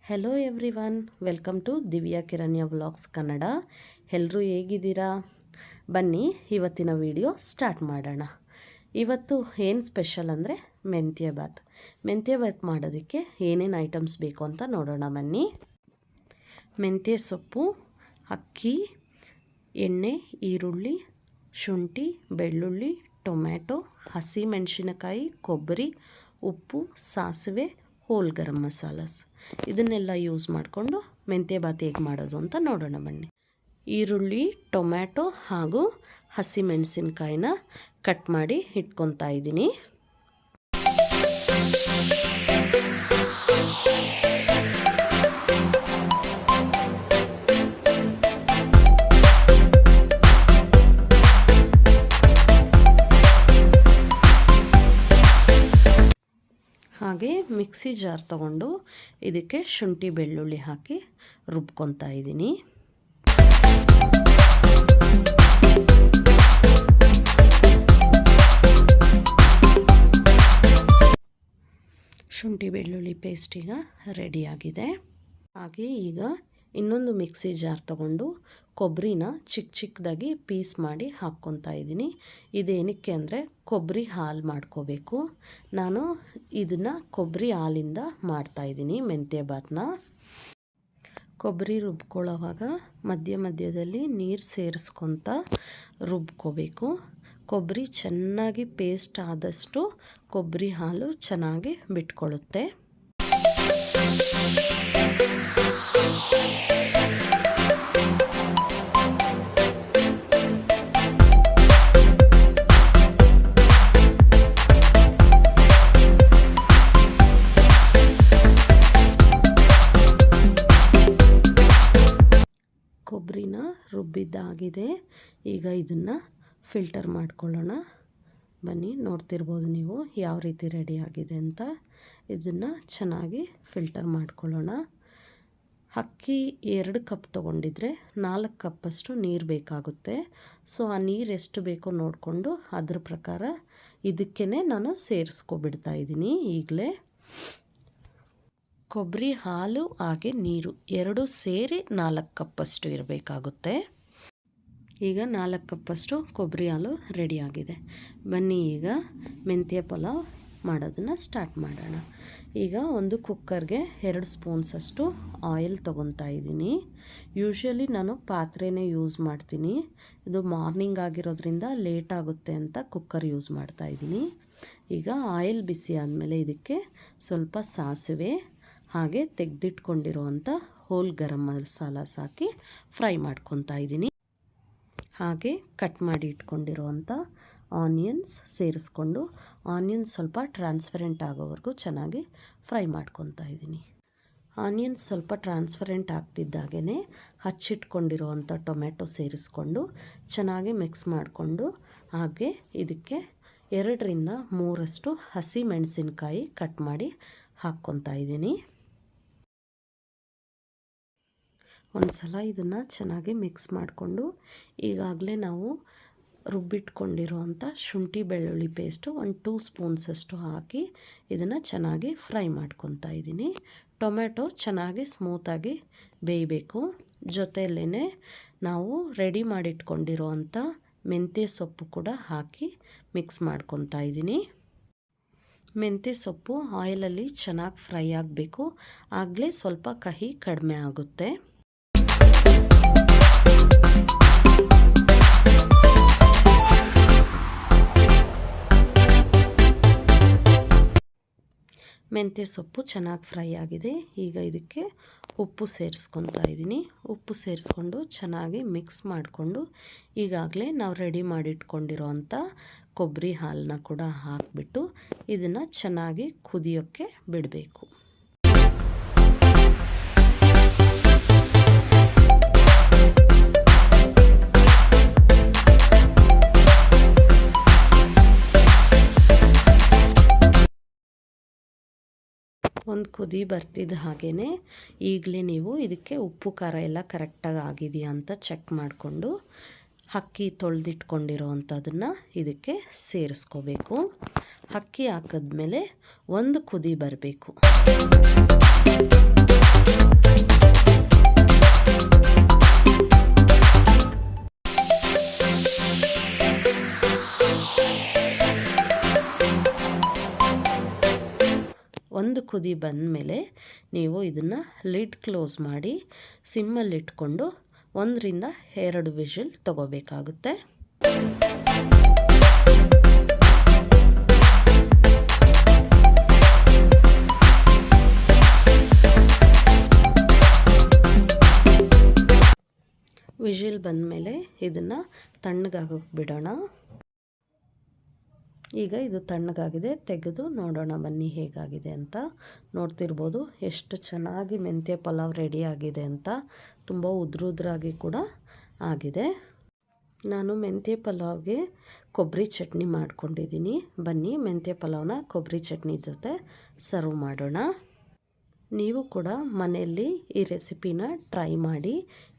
Hello everyone, welcome to Divya ಕಿರಣ್ಯ vlogs Kannada. ಎಲ್ಲರೂ ಹೇಗಿದ್ದೀರಾ? ಬನ್ನಿ ಇವತ್ತಿನ ವಿಡಿಯೋ ಸ್ಟಾರ್ಟ್ ಮಾಡೋಣ. ಇವತ್ತು ಏನು ಸ್ಪೆಷಲ್ ಅಂದರೆ ಮೆಂತ್ಯ ಬಾತ್ ಮಾಡೋದಕ್ಕೆ ಏನೇನು ಐಟಮ್ಸ್ ಬೇಕು ಅಂತ ನೋಡೋಣ ಬನ್ನಿ. ಮೆಂತ್ಯ ಸೊಪ್ಪು, ಅಕ್ಕಿ, ಎಣ್ಣೆ, ಈರುಳ್ಳಿ, ಶುಂಠಿ, ಬೆಳ್ಳುಳ್ಳಿ, ಟೊಮ್ಯಾಟೊ, ಹಸಿಮೆಣಸಿನಕಾಯಿ, ಕೊಬ್ಬರಿ, ಉಪ್ಪು, ಸಾಸಿವೆ, ಹೋಲ್ ಗರಂ ಮಸಾಲಾಸ್ ಇದನ್ನೆಲ್ಲ ಯೂಸ್ ಮಾಡಿಕೊಂಡು ಮೆಂತ್ಯ ಬಾತ್ ಹೇಗೆ ಮಾಡೋದು ಅಂತ ನೋಡೋಣ ಬನ್ನಿ. ಈರುಳ್ಳಿ, ಟೊಮ್ಯಾಟೊ ಹಾಗೂ ಹಸಿಮೆಣಸಿನಕಾಯಿನ ಕಟ್ ಮಾಡಿ ಇಟ್ಕೊತಾ ಇದ್ದೀನಿ. ಹಾಗೆ ಮಿಕ್ಸಿ ಜಾರ್ ತಗೊಂಡು ಇದಕ್ಕೆ ಶುಂಠಿ ಬೆಳ್ಳುಳ್ಳಿ ಹಾಕಿ ರುಬ್ಕೊತಾ ಇದ್ದೀನಿ. ಶುಂಠಿ ಬೆಳ್ಳುಳ್ಳಿ ಪೇಸ್ಟ್ ಈಗ ರೆಡಿಯಾಗಿದೆ. ಹಾಗೆ ಈಗ ಇನ್ನೊಂದು ಮಿಕ್ಸಿ ಜಾರ್ ತಗೊಂಡು ಕೊಬ್ಬರಿನ ಚಿಕ್ಕದಾಗಿ ಪೀಸ್ ಮಾಡಿ ಹಾಕ್ಕೊತಾ ಇದ್ದೀನಿ. ಇದೇನಕ್ಕೆ ಅಂದರೆ ಕೊಬ್ಬರಿ ಹಾಲು ಮಾಡ್ಕೋಬೇಕು. ನಾನು ಇದನ್ನು ಕೊಬ್ಬರಿ ಹಾಲಿಂದ ಮಾಡ್ತಾಯಿದ್ದೀನಿ ಮೆಂತ್ಯ ಬಾತ್ನ. ಕೊಬ್ಬರಿ ರುಬ್ಕೊಳ್ಳೋವಾಗ ಮಧ್ಯದಲ್ಲಿ ನೀರು ಸೇರಿಸ್ಕೊತ ರುಬ್ಕೋಬೇಕು. ಕೊಬ್ಬರಿ ಚೆನ್ನಾಗಿ ಪೇಸ್ಟ್ ಆದಷ್ಟು ಕೊಬ್ಬರಿ ಹಾಲು ಚೆನ್ನಾಗಿ ಬಿಟ್ಕೊಳ್ಳುತ್ತೆ. ಕೊಬ್ಬರಿನ ರುಬ್ಬಿದ್ದಾಗಿದೆ. ಈಗ ಇದನ್ನು ಫಿಲ್ಟರ್ ಮಾಡ್ಕೊಳ್ಳೋಣ ಬನ್ನಿ. ನೋಡ್ತಿರ್ಬೋದು ನೀವು ಯಾವ ರೀತಿ ರೆಡಿ ಆಗಿದೆ ಅಂತ. ಇದನ್ನು ಚೆನ್ನಾಗಿ ಫಿಲ್ಟರ್ ಮಾಡ್ಕೊಳ್ಳೋಣ. ಅಕ್ಕಿ 2 ಕಪ್ ತೊಗೊಂಡಿದ್ರೆ 4 ಕಪ್ಪಷ್ಟು ನೀರು ಬೇಕಾಗುತ್ತೆ. ಸೊ ಆ ನೀರು ಎಷ್ಟು ಬೇಕೋ ನೋಡಿಕೊಂಡು ಅದ್ರ ಪ್ರಕಾರ ಇದಕ್ಕೇ ನಾನು ಸೇರಿಸ್ಕೊಬಿಡ್ತಾ ಇದ್ದೀನಿ. ಈಗಲೇ ಕೊಬ್ಬರಿ ಹಾಲು ಹಾಗೆ ನೀರು 2 ಸೇರಿ 4 ಕಪ್ಪಷ್ಟು ಇರಬೇಕಾಗುತ್ತೆ. ಈಗ 4 ಕಪ್ಪಷ್ಟು ಕೊಬ್ಬರಿ ಹಾಲು ರೆಡಿಯಾಗಿದೆ. ಬನ್ನಿ ಈಗ ಮೆಂತ್ಯ ಪಲಾವ್ ಮಾಡೋದನ್ನು ಸ್ಟಾರ್ಟ್ ಮಾಡೋಣ. ಈಗ ಒಂದು ಕುಕ್ಕರ್ಗೆ 2 ಸ್ಪೂನ್ಸಷ್ಟು ಆಯಿಲ್ ತೊಗೊತಾ ಇದ್ದೀನಿ. ಯೂಶ್ವಲಿ ನಾನು ಪಾತ್ರೆನೇ ಯೂಸ್ ಮಾಡ್ತೀನಿ. ಇದು ಮಾರ್ನಿಂಗ್ ಆಗಿರೋದ್ರಿಂದ ಲೇಟ್ ಆಗುತ್ತೆ ಅಂತ ಕುಕ್ಕರ್ ಯೂಸ್ ಮಾಡ್ತಾ ಇದ್ದೀನಿ. ಈಗ ಆಯಿಲ್ ಬಿಸಿ ಆದಮೇಲೆ ಇದಕ್ಕೆ ಸ್ವಲ್ಪ ಸಾಸಿವೆ ಹಾಗೆ ತೆಗೆದಿಟ್ಕೊಂಡಿರುವಂಥ ಹೋಲ್ ಗರಂ ಮಸಾಲಾಸ್ ಹಾಕಿ ಫ್ರೈ ಮಾಡ್ಕೊತಾ ಇದ್ದೀನಿ. ಹಾಗೆ ಕಟ್ ಮಾಡಿ ಇಟ್ಕೊಂಡಿರುವಂಥ ಆನಿಯನ್ಸ್ ಸೇರಿಸ್ಕೊಂಡು ಆನಿಯನ್ಸ್ ಸ್ವಲ್ಪ ಟ್ರಾನ್ಸ್ಪರೆಂಟ್ ಆಗೋವರೆಗೂ ಚೆನ್ನಾಗಿ ಫ್ರೈ ಮಾಡ್ಕೊತಾ ಇದ್ದೀನಿ. ಆನಿಯನ್ಸ್ ಸ್ವಲ್ಪ ಟ್ರಾನ್ಸ್ಪರೆಂಟ್ ಆಗ್ತಿದ್ದಾಗೇ ಹಚ್ಚಿಟ್ಕೊಂಡಿರುವಂಥ ಟೊಮೆಟೊ ಸೇರಿಸ್ಕೊಂಡು ಚೆನ್ನಾಗಿ ಮಿಕ್ಸ್ ಮಾಡಿಕೊಂಡು ಹಾಗೆ ಇದಕ್ಕೆ 2ರಿಂದ 3 ಹಸಿ ಮೆಣಸಿನಕಾಯಿ ಕಟ್ ಮಾಡಿ ಹಾಕ್ಕೊತಾ ಇದ್ದೀನಿ. ಒಂದು ಸಲ ಇದನ್ನು ಚೆನ್ನಾಗಿ ಮಿಕ್ಸ್ ಮಾಡಿಕೊಂಡು ಈಗಾಗಲೇ ನಾವು ರುಬ್ಬಿಟ್ಕೊಂಡಿರೋವಂಥ ಶುಂಠಿ ಬೆಳ್ಳುಳ್ಳಿ ಪೇಸ್ಟು 2 ಸ್ಪೂನ್ಸಷ್ಟು ಹಾಕಿ ಇದನ್ನು ಚೆನ್ನಾಗಿ ಫ್ರೈ ಮಾಡ್ಕೊತಾ ಇದ್ದೀನಿ. ಟೊಮೆಟೊ ಚೆನ್ನಾಗಿ ಸ್ಮೂತಾಗಿ ಬೇಯಬೇಕು. ಜೊತೆಯಲ್ಲೇ ನಾವು ರೆಡಿ ಮಾಡಿಟ್ಕೊಂಡಿರೋವಂಥ ಮೆಂತ್ಯ ಸೊಪ್ಪು ಕೂಡ ಹಾಕಿ ಮಿಕ್ಸ್ ಮಾಡ್ಕೊತಾ ಇದ್ದೀನಿ. ಮೆಂತ್ಯ ಸೊಪ್ಪು ಆಯಿಲಲ್ಲಿ ಚೆನ್ನಾಗಿ ಫ್ರೈ ಆಗಬೇಕು. ಆಗಲೇ ಸ್ವಲ್ಪ ಕಹಿ ಕಡಿಮೆ ಆಗುತ್ತೆ. ಮೆಂತ್ಯ ಸೊಪ್ಪು ಚೆನ್ನಾಗಿ ಫ್ರೈ ಆಗಿದೆ. ಈಗ ಇದಕ್ಕೆ ಉಪ್ಪು ಸೇರಿಸ್ಕೊತಾ ಇದ್ದೀನಿ. ಉಪ್ಪು ಸೇರಿಸ್ಕೊಂಡು ಚೆನ್ನಾಗಿ ಮಿಕ್ಸ್ ಮಾಡಿಕೊಂಡು ಈಗಾಗಲೇ ನಾವು ರೆಡಿ ಮಾಡಿಟ್ಕೊಂಡಿರೋವಂಥ ಕೊಬ್ಬರಿ ಹಾಲನ್ನ ಕೂಡ ಹಾಕಿಬಿಟ್ಟು ಇದನ್ನು ಚೆನ್ನಾಗಿ ಕುದಿಯೋಕ್ಕೆ ಬಿಡಬೇಕು. ಒಂದು ಕುದಿ ಬರ್ತಿದ್ದ ಹಾಗೇ ಈಗಲೇ ನೀವು ಇದಕ್ಕೆ ಉಪ್ಪು ಖಾರ ಎಲ್ಲ ಕರೆಕ್ಟಾಗಿ ಆಗಿದೆಯಾ ಅಂತ ಚೆಕ್ ಮಾಡಿಕೊಂಡು ಅಕ್ಕಿ ತೊಳೆದಿಟ್ಕೊಂಡಿರೋ ಅಂಥದ್ದನ್ನು ಇದಕ್ಕೆ ಸೇರಿಸ್ಕೋಬೇಕು. ಅಕ್ಕಿ ಹಾಕಿದ್ಮೇಲೆ ಒಂದು ಕುದಿ ಬರಬೇಕು. ಕುದಿ ಬಂದಮೇಲೆ ನೀವು ಇದನ್ನು ಲಿಡ್ ಕ್ಲೋಸ್ ಮಾಡಿ ಸಿಮ್ಮಲ್ಲಿಟ್ಕೊಂಡು 1-2 ವಿಷಲ್ ತಗೋಬೇಕಾಗುತ್ತೆ. ವಿಷಲ್ ಬಂದಮೇಲೆ ಇದನ್ನು ತಣ್ಣಗಾಗೋಕೆ ಬಿಡೋಣ. ಈಗ ಇದು ತಣ್ಣಗಾಗಿದೆ, ತೆಗೆದು ನೋಡೋಣ ಬನ್ನಿ ಹೇಗಾಗಿದೆ ಅಂತ. ನೋಡ್ತಿರ್ಬೋದು ಎಷ್ಟು ಚೆನ್ನಾಗಿ ಮೆಂತ್ಯ ಪಲಾವ್ ರೆಡಿ ಆಗಿದೆ ಅಂತ. ತುಂಬ ಉದ್ರಾಗಿ ಕೂಡ ಆಗಿದೆ. ನಾನು ಮೆಂತ್ಯ ಪಲಾವ್ಗೆ ಕೊಬ್ಬರಿ ಚಟ್ನಿ ಮಾಡ್ಕೊಂಡಿದ್ದೀನಿ. ಬನ್ನಿ ಮೆಂತ್ಯ ಪಲಾವ್ನ ಕೊಬ್ಬರಿ ಚಟ್ನಿ ಜೊತೆ ಸರ್ವ್ ಮಾಡೋಣ. ನೀವು ಕೂಡ ಮನೆಯಲ್ಲಿ ಈ ರೆಸಿಪಿನ ಟ್ರೈ ಮಾಡಿ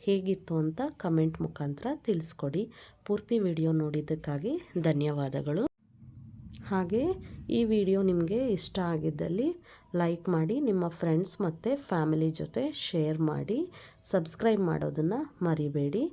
ಹೇಗಿತ್ತು ಅಂತ ಕಮೆಂಟ್ ಮುಖಾಂತರ ತಿಳಿಸ್ಕೊಡಿ. ಪೂರ್ತಿ ವಿಡಿಯೋ ನೋಡಿದ್ದಕ್ಕಾಗಿ ಧನ್ಯವಾದಗಳು. ಹಾಗೆ ಈ ವಿಡಿಯೋ ನಿಮಗೆ ಇಷ್ಟ ಆಗಿದ್ದಲ್ಲಿ ಲೈಕ್ ಮಾಡಿ, ನಿಮ್ಮ ಫ್ರೆಂಡ್ಸ್ ಮತ್ತು ಫ್ಯಾಮಿಲಿ ಜೊತೆ ಶೇರ್ ಮಾಡಿ, ಸಬ್ಸ್ಕ್ರೈಬ್ ಮಾಡೋದನ್ನು ಮರಿಬೇಡಿ.